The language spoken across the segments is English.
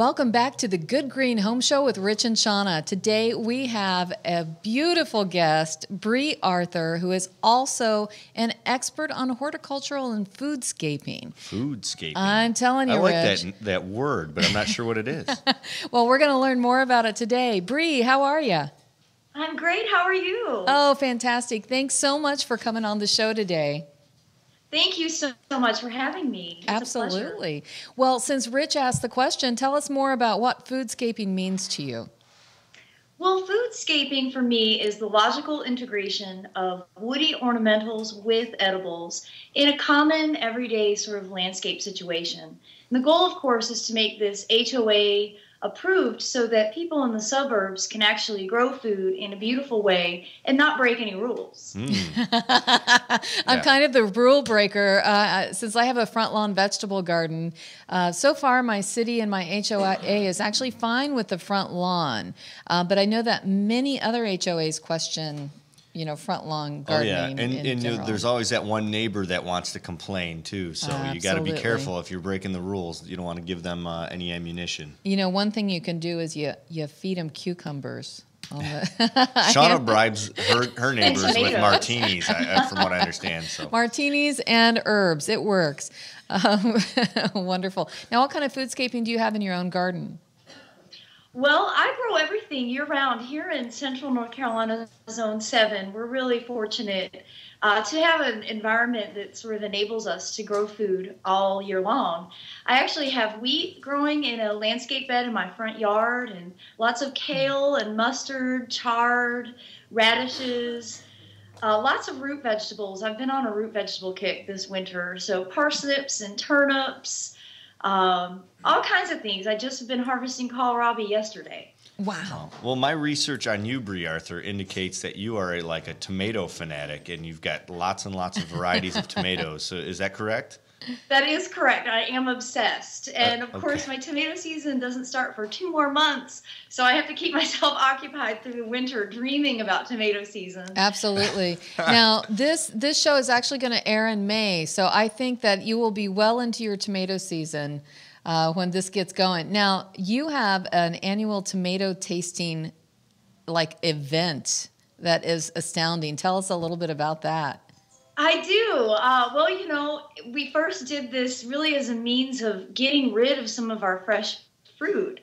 Welcome back to the Good Green Home Show with Rich and Shauna. Today we have a beautiful guest, Brie Arthur, who is also an expert on horticultural and foodscaping. Foodscaping. I'm telling you, I like Rich. that word, but I'm not sure what it is. Well, we're going to learn more about it today. Brie, how are you? I'm great. How are you? Oh, fantastic. Thanks so much for coming on the show today. Thank you so much for having me. It's Absolutely. a pleasure. Well, since Rich asked the question, tell us more about what foodscaping means to you. Well, foodscaping for me is the logical integration of woody ornamentals with edibles in a common everyday sort of landscape situation. And the goal, of course, is to make this HOA approved so that people in the suburbs can actually grow food in a beautiful way and not break any rules. I'm kind of the rule breaker since I have a front lawn vegetable garden. So far, my city and my HOA is actually fine with the front lawn, but I know that many other HOAs question, front lawn gardening. Oh, yeah. And general. there's always that one neighbor that wants to complain, too. So you got to be careful if you're breaking the rules. You don't want to give them any ammunition. One thing you can do is you feed them cucumbers. Shauna bribes her neighbors with martinis, from what I understand. So martinis and herbs. It works. Wonderful. Now, what kind of foodscaping do you have in your own garden? Well, I grow everything year-round here in central North Carolina, Zone 7. We're really fortunate to have an environment that sort of enables us to grow food all year long. I actually have wheat growing in a landscape bed in my front yard, and lots of kale and mustard, chard, radishes, lots of root vegetables. I've been on a root vegetable kick this winter, so parsnips and turnips, all kinds of things. I just have been harvesting kohlrabi yesterday. Wow. Well, my research on you, Brie Arthur, indicates that you are like a tomato fanatic, and you've got lots and lots of varieties of tomatoes. So is that correct? That is correct. I am obsessed. And of course, my tomato season doesn't start for 2 more months. So I have to keep myself occupied through the winter dreaming about tomato season. Absolutely. Now, this show is actually going to air in May. So I think that you will be well into your tomato season when this gets going. Now, you have an annual tomato tasting event that is astounding. Tell us a little bit about that. I do. Well, we first did this really as a means of getting rid of some of our fresh fruit.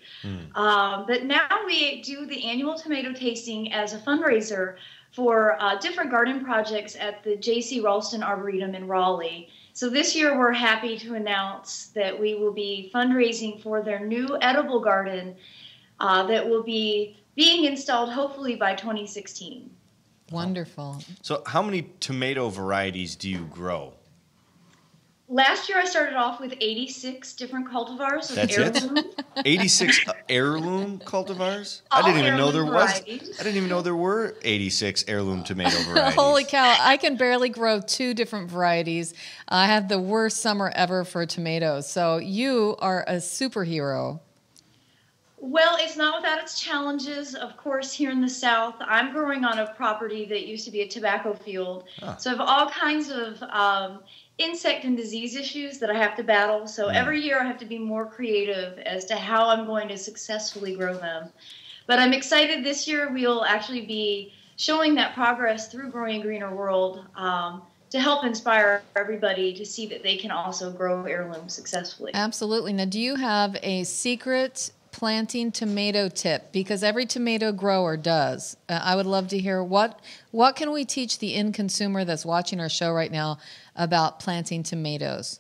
But now we do the annual tomato tasting as a fundraiser for different garden projects at the J.C. Ralston Arboretum in Raleigh. So this year we're happy to announce that we will be fundraising for their new edible garden that will be being installed hopefully by 2016. Wonderful. So how many tomato varieties do you grow? Last year I started off with 86 different cultivars of heirloom. 86 heirloom cultivars? I didn't even know there varieties. I didn't even know there were 86 heirloom tomato varieties. Holy cow. I can barely grow 2 different varieties. I had the worst summer ever for tomatoes. So you are a superhero. Well, it's not without its challenges. Of course, here in the South, I'm growing on a property that used to be a tobacco field. So I have all kinds of insect and disease issues that I have to battle. So every year I have to be more creative as to how I'm going to successfully grow them. But I'm excited this year we'll actually be showing that progress through Growing a Greener World to help inspire everybody to see that they can also grow heirlooms successfully. Absolutely. Now, do you have a secret planting tomato tip? Because every tomato grower does. I would love to hear what can we teach the end consumer that's watching our show right now about planting tomatoes?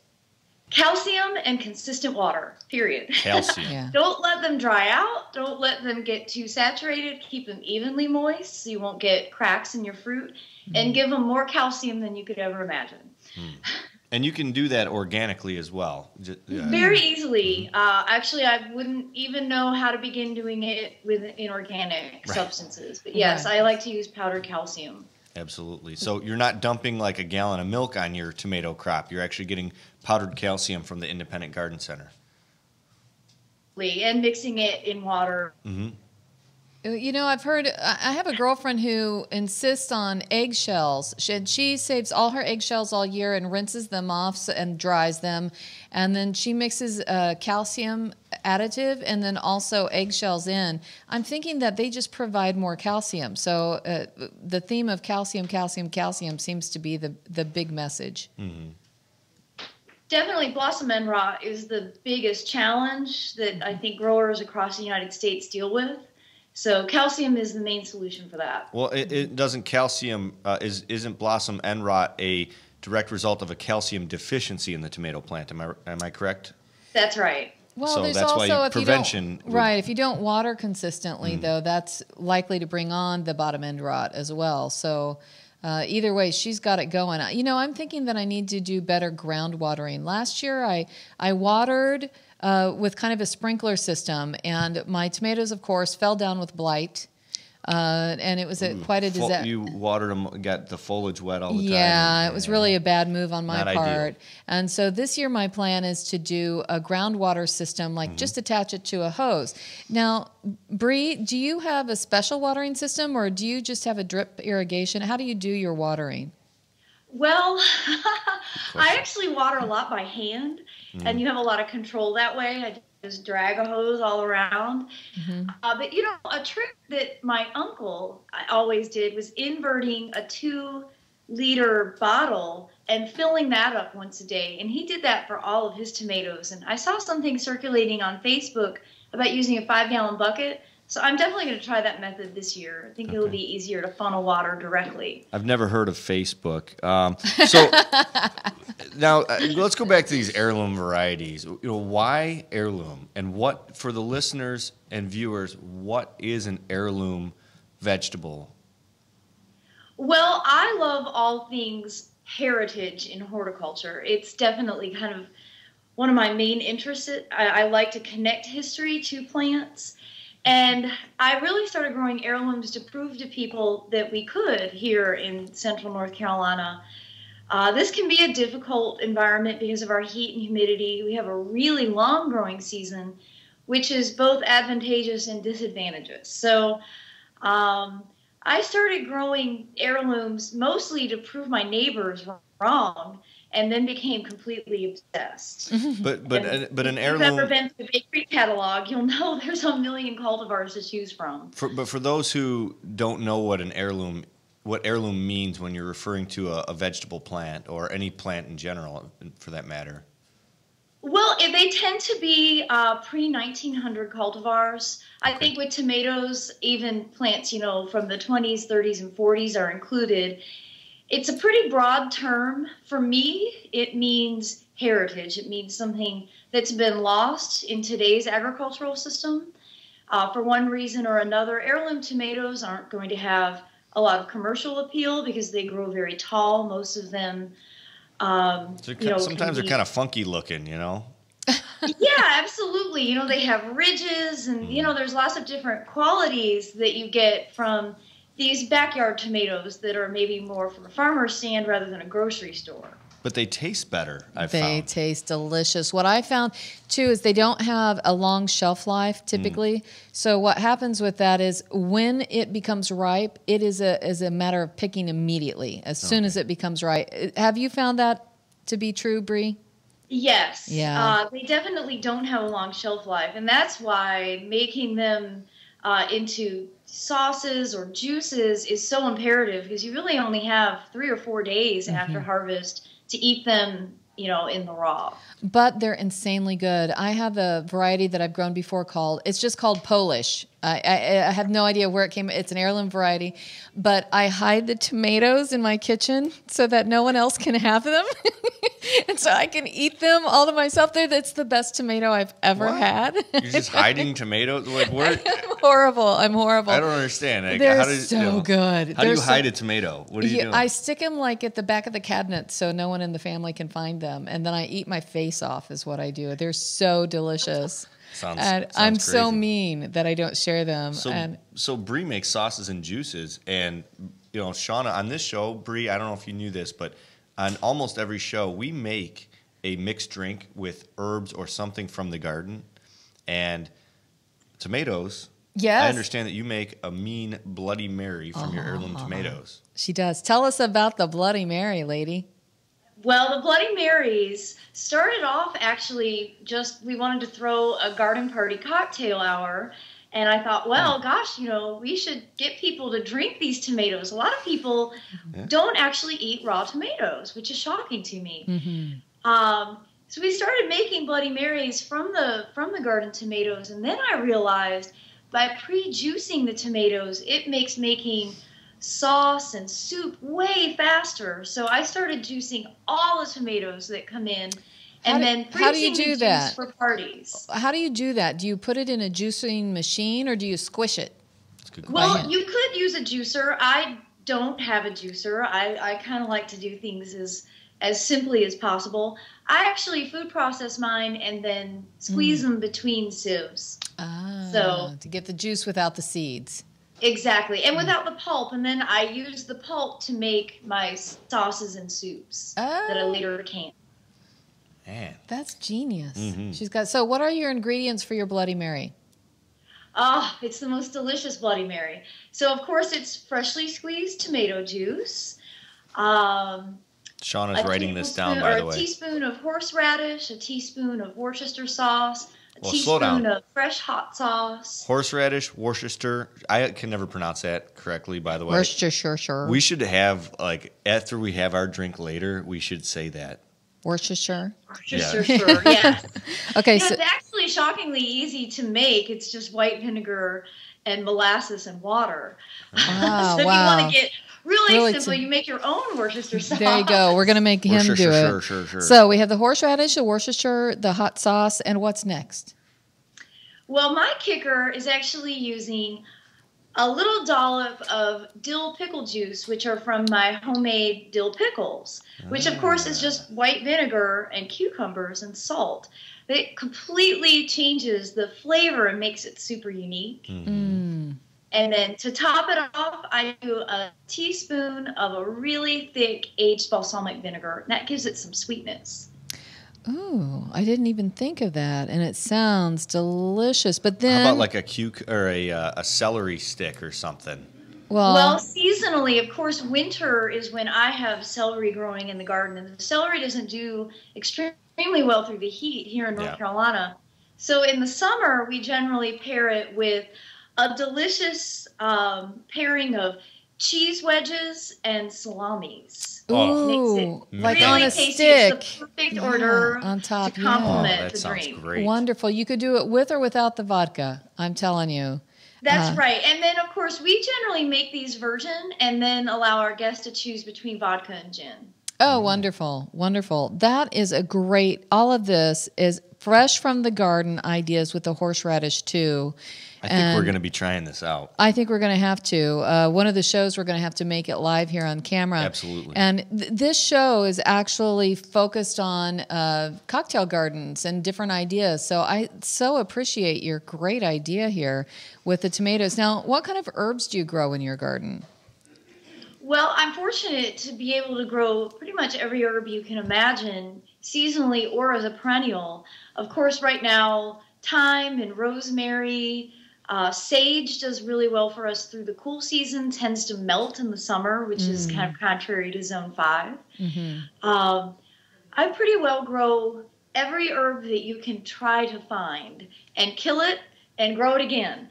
Calcium and consistent water, period. Calcium. Yeah. Don't let them dry out. Don't let them get too saturated. Keep them evenly moist so you won't get cracks in your fruit. And give them more calcium than you could ever imagine. And you can do that organically as well. Very easily. Actually, I wouldn't even know how to begin doing it with inorganic substances. But yes, I like to use powdered calcium. Absolutely. So you're not dumping like a gallon of milk on your tomato crop. You're actually getting powdered calcium from the Independent Garden Center. And mixing it in water. You know, I've heard, I have a girlfriend who insists on eggshells. She saves all her eggshells all year and rinses them off and dries them. And then she mixes calcium additive and then also eggshells in. I'm thinking that they just provide more calcium. So the theme of calcium, calcium, calcium seems to be the big message. Mm-hmm. Definitely, blossom end rot is the biggest challenge that I think growers across the United States deal with. So calcium is the main solution for that. Well, it doesn't calcium isn't blossom end rot a direct result of a calcium deficiency in the tomato plant? Am I correct? That's right. Well, so there's that's also why if prevention. if you don't water consistently, though, that's likely to bring on the bottom end rot as well. So. Either way, she's got it going. You know, I'm thinking that I need to do better ground watering. Last year, I watered with kind of a sprinkler system, and my tomatoes, of course, fell down with blight. And it was quite a disaster. You watered them, got the foliage wet all the time. Yeah, it was really a bad move on my Not part. ideal. And so this year my plan is to do a groundwater system, like just attach it to a hose. Now, Brie, do you have a special watering system or do you just have a drip irrigation? How do you do your watering? Well, I actually water a lot by hand, and you have a lot of control that way. I just drag a hose all around. But, you know, a trick that my uncle always did was inverting a 2-liter bottle and filling that up once a day. And he did that for all of his tomatoes. And I saw something circulating on Facebook about using a 5-gallon bucket. So I'm definitely going to try that method this year. I think it'll be easier to funnel water directly. I've never heard of Facebook. So now let's go back to these heirloom varieties. You know, why heirloom? And what, for the listeners and viewers, what is an heirloom vegetable? Well, I love all things heritage in horticulture. It's definitely kind of one of my main interests. I like to connect history to plants. And I really started growing heirlooms to prove to people that we could here in central North Carolina. This can be a difficult environment because of our heat and humidity. We have a really long growing season, which is both advantageous and disadvantageous. So I started growing heirlooms mostly to prove my neighbors wrong, and then became completely obsessed. But an heirloom. If you've ever been to the bakery catalog, you'll know there's a million cultivars to choose from. But for those who don't know what heirloom means when you're referring to a vegetable plant or any plant in general, for that matter. Well, they tend to be pre-1900 cultivars. I think with tomatoes, even plants, you know, from the 20s, 30s, and 40s are included. It's a pretty broad term. For me, it means heritage. It means something that's been lost in today's agricultural system. For one reason or another, heirloom tomatoes aren't going to have a lot of commercial appeal because they grow very tall. Most of them, sometimes they're kind of funky looking, you know? Yeah, absolutely. You know, they have ridges and, you know, there's lots of different qualities that you get from these backyard tomatoes that are maybe more from a farmer's stand rather than a grocery store. But they taste better, They taste delicious. What I found, too, is they don't have a long shelf life, typically. So what happens with that is when it becomes ripe, it is a matter of picking immediately, as soon as it becomes ripe. Have you found that to be true, Brie? Yes. Yeah. They definitely don't have a long shelf life, and that's why making them into sauces or juices is so imperative, because you really only have 3 or 4 days after harvest to eat them, you know, in the raw. But they're insanely good. I have a variety that I've grown before it's just called Polish. I have no idea where it came. It's an heirloom variety, but I hide the tomatoes in my kitchen so that no one else can have them. And so I can eat them all to myself. That's the best tomato I've ever had. You're just hiding tomatoes? Like where? I'm horrible. I don't understand. Like, they're good. How do you hide a tomato? What do you do? I stick them like at the back of the cabinet so no one in the family can find them. And then I eat my face off is what I do. They're so delicious. Sounds I'm crazy. so mean that I don't share them. So Brie makes sauces and juices, and you know, Shauna, on this show, Brie, I don't know if you knew this, but on almost every show, we make a mixed drink with herbs or something from the garden, and tomatoes Yes. I understand that you make a mean Bloody Mary from your heirloom tomatoes. She does. Tell us about the Bloody Mary, lady. Well, the Bloody Marys started off actually just we wanted to throw a garden party cocktail hour. And I thought, well, gosh, we should get people to drink these tomatoes. A lot of people don't actually eat raw tomatoes, which is shocking to me. Mm-hmm. So we started making Bloody Marys from the garden tomatoes. And then I realized by pre-juicing the tomatoes, it makes making sauce and soup way faster. So I started juicing all the tomatoes that come in. And then how do you do that for parties? How do you do that? Do you put it in a juicing machine or do you squish it? That's a good Well, question. you could use a juicer. I don't have a juicer. I kind of like to do things as simply as possible. I actually food process mine and then squeeze them between sieves. So to get the juice without the seeds. Exactly, and without the pulp. And then I use the pulp to make my sauces and soups that I later can. Man. That's genius. Mm-hmm. She's got. So, what are your ingredients for your Bloody Mary? It's the most delicious Bloody Mary. So, of course, it's freshly squeezed tomato juice. Shauna's writing this down, by the way. A teaspoon of horseradish, a teaspoon of Worcester sauce, a slow down. teaspoon of fresh hot sauce. Horseradish, Worcester. I can never pronounce that correctly, by the way. Worcestershire, sure. We should have, after we have our drink later, we should say that. Worcestershire. Worcestershire, yes. Okay, so it's actually shockingly easy to make. It's just white vinegar and molasses and water. So if you want to get really simple, you make your own Worcester sauce. There you go. We're going to make him do it. Sure. So we have the horseradish, the Worcestershire, the hot sauce, and what's next? Well, my kicker is actually using a little dollop of dill pickle juice, which are from my homemade dill pickles, which of course is just white vinegar and cucumbers and salt. It completely changes the flavor and makes it super unique. Mm-hmm. And then to top it off, I do a teaspoon of a really thick aged balsamic vinegar. And that gives it some sweetness. Oh, I didn't even think of that, and it sounds delicious. But then, how about a celery stick or something? Well, seasonally, of course, winter is when I have celery growing in the garden, and the celery doesn't do extremely well through the heat here in North Carolina. So in the summer, we generally pair it with a delicious pairing of cheese wedges and salamis. Ooh, like really on a tasty. stick. It's the perfect order on top, to complement that the sounds drink. great. Wonderful. You could do it with or without the vodka. I'm telling you. That's right. And then, of course, we generally make these virgin and then allow our guests to choose between vodka and gin. Oh, wonderful. Wonderful. That is a great, all of this is fresh from the garden ideas with the horseradish too. I think we're going to be trying this out. I think we're going to have to. One of the shows, we're going to have to make it live here on camera. Absolutely. And this show is actually focused on cocktail gardens and different ideas. So I so appreciate your great idea here with the tomatoes. Now, what kind of herbs do you grow in your garden? Well, I'm fortunate to be able to grow pretty much every herb you can imagine, seasonally or as a perennial. Of course, right now, thyme and rosemary. Sage does really well for us through the cool season, tends to melt in the summer, which is kind of contrary to zone 5. Mm-hmm. I pretty well grow every herb that you can try to find and kill it and grow it again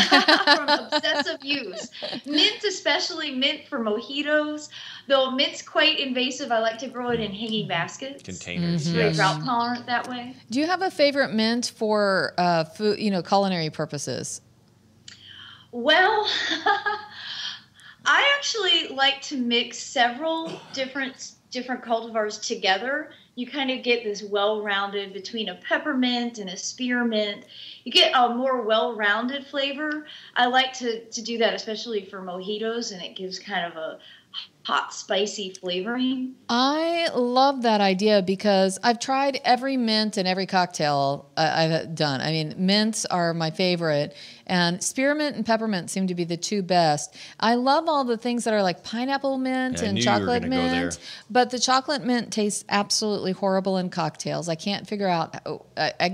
from obsessive use. Mint, especially mint for mojitos. Though mint's quite invasive, I like to grow it in hanging baskets. Containers, It's very drought tolerant that way. Do you have a favorite mint for food, culinary purposes? Well, I actually like to mix several different cultivars together. You kind of get this well-rounded between a peppermint and a spearmint. You get a more well-rounded flavor. I like to do that, especially for mojitos, and it gives kind of a hot, spicy flavoring. I love that idea because I've tried every mint and every cocktail I've done. I mean, mints are my favorite, and spearmint and peppermint seem to be the two best. I love all the things that are like pineapple mint and chocolate mint, but the chocolate mint tastes absolutely horrible in cocktails. I can't figure out,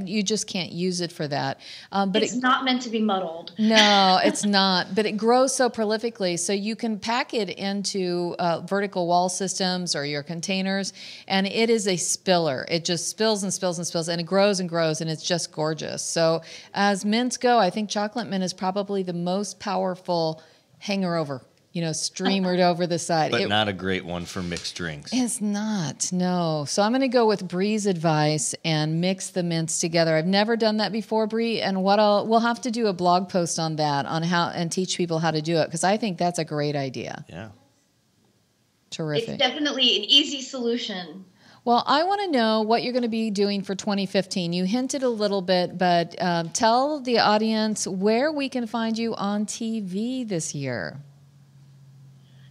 you just can't use it for that. But it's not meant to be muddled. No, it's not, but it grows so prolifically, so you can pack it into vertical wall systems or your containers, and it is a spiller. It just spills and spills and spills, and it grows and grows, and it's just gorgeous. So as mints go, I think chocolate mint is probably the most powerful hanger over, streamered over the side. But not a great one for mixed drinks. It's not, no. So I'm going to go with Brie's advice and mix the mints together. I've never done that before, Brie, and we'll have to do a blog post on that, on how, and teach people how to do it, because I think that's a great idea. Yeah. Terrific. It's definitely an easy solution. Well, I want to know what you're going to be doing for 2015. You hinted a little bit, but tell the audience where we can find you on TV this year.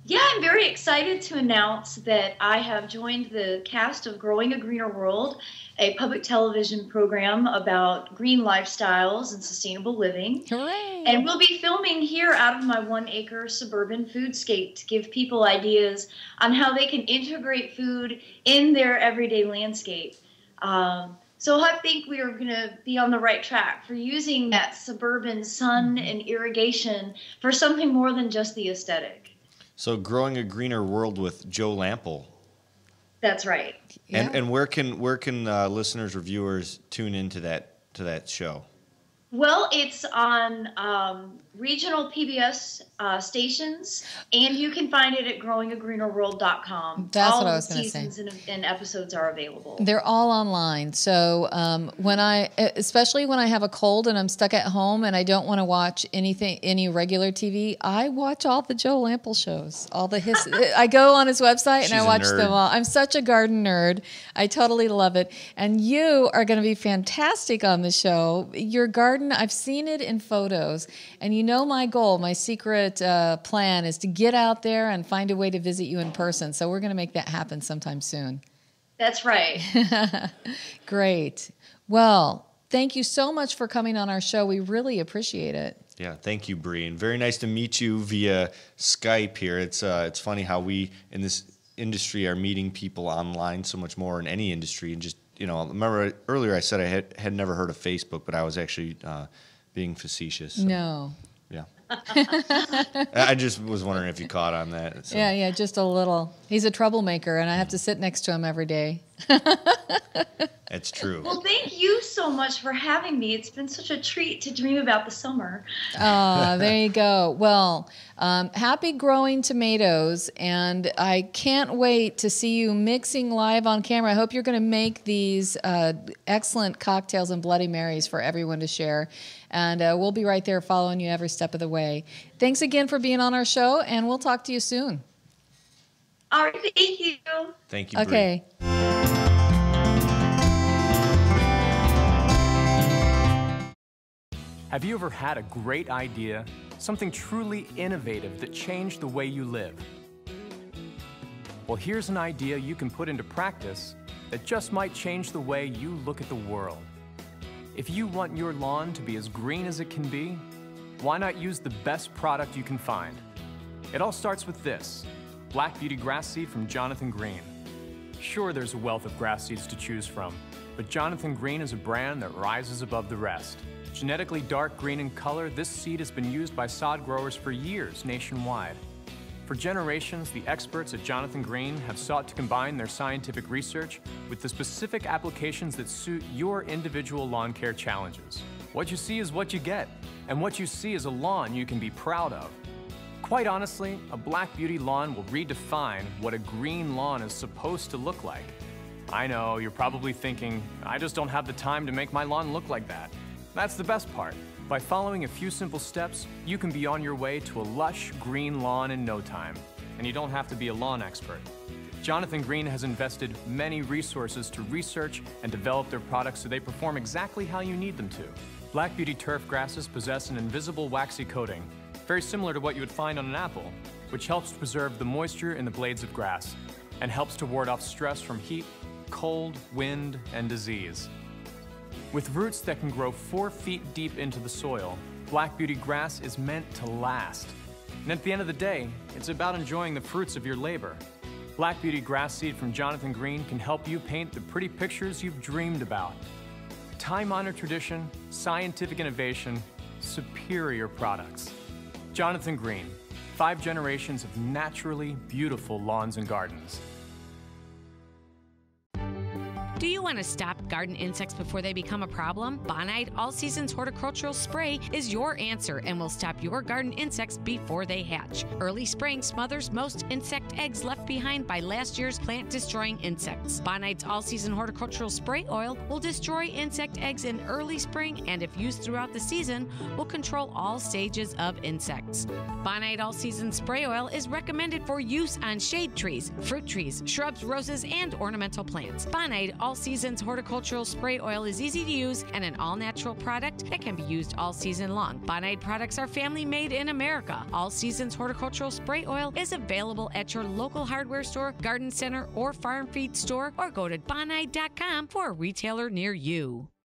Yeah, I'm very excited to announce that I have joined the cast of Growing a Greener World, a public television program about green lifestyles and sustainable living. Hooray! And we'll be filming here out of my 1-acre suburban foodscape to give people ideas on how they can integrate food in their everyday landscape. So I think we are going to be on the right track for using that suburban sun and irrigation for something more than just the aesthetic. So Growing a Greener World with Joe Lample. That's right. Yeah. And where can listeners or viewers tune into that show? Well, it's on regional PBS stations, and you can find it at growingagreenerworld.com. That's what I was going to say. All seasons and episodes are available. They're all online. So especially when I have a cold and I'm stuck at home and I don't want to watch any regular TV, I watch all the Joe Lample shows. I go on his website and I watch them all. I'm such a garden nerd. I totally love it. And you are going to be fantastic on the show. Your garden, I've seen it in photos, and my goal, my secret plan is to get out there and find a way to visit you in person. So we're going to make that happen sometime soon. That's right. Great. Well, thank you so much for coming on our show. We really appreciate it. Yeah, thank you, Brie. And very nice to meet you via Skype here. It's funny how we in this industry are meeting people online so much more in any industry. And just, remember earlier I said I had never heard of Facebook, but I was actually being facetious. So. No. Yeah. I just was wondering if you caught on that. So. Yeah, just a little. He's a troublemaker, and I have to sit next to him every day. That's true. Well, thank you so much for having me. It's been such a treat to dream about the summer. Oh, there you go. Well, happy growing tomatoes, and I can't wait to see you mixing live on camera. I hope you're going to make these excellent cocktails and Bloody Marys for everyone to share, and we'll be right there following you every step of the way. Thanks again for being on our show, and we'll talk to you soon. All right, thank you. Thank you, Brie. Okay. Have you ever had a great idea, something truly innovative that changed the way you live? Well, here's an idea you can put into practice that just might change the way you look at the world. If you want your lawn to be as green as it can be, why not use the best product you can find? It all starts with this, Black Beauty grass seed from Jonathan Green. Sure, there's a wealth of grass seeds to choose from, but Jonathan Green is a brand that rises above the rest. Genetically dark green in color, this seed has been used by sod growers for years nationwide. For generations, the experts at Jonathan Green have sought to combine their scientific research with the specific applications that suit your individual lawn care challenges. What you see is what you get, and what you see is a lawn you can be proud of. Quite honestly, a Black Beauty lawn will redefine what a green lawn is supposed to look like. I know, you're probably thinking, I just don't have the time to make my lawn look like that. That's the best part. By following a few simple steps, you can be on your way to a lush green lawn in no time. And you don't have to be a lawn expert. Jonathan Green has invested many resources to research and develop their products so they perform exactly how you need them to. Black Beauty turf grasses possess an invisible waxy coating, very similar to what you would find on an apple. which helps to preserve the moisture in the blades of grass and helps to ward off stress from heat, cold, wind, and disease. With roots that can grow 4 feet deep into the soil, Black Beauty grass is meant to last. And at the end of the day, it's about enjoying the fruits of your labor. Black Beauty grass seed from Jonathan Green can help you paint the pretty pictures you've dreamed about. Time-honored tradition, scientific innovation, superior products. Jonathan Green, 5 generations of naturally beautiful lawns and gardens. Do you want to stop garden insects before they become a problem? Bonide All Seasons Horticultural Spray is your answer and will stop your garden insects before they hatch. Early spraying smothers most insect eggs left behind by last year's plant-destroying insects. Bonide's All Season Horticultural Spray Oil will destroy insect eggs in early spring and, if used throughout the season, will control all stages of insects. Bonide All Season Spray Oil is recommended for use on shade trees, fruit trees, shrubs, roses, and ornamental plants. Bonide All Seasons Horticultural Spray Oil is easy to use and an all-natural product that can be used all season long. Bonide products are family-made in America. All Seasons Horticultural Spray Oil is available at your local hardware store, garden center, or farm feed store, or go to bonide.com for a retailer near you.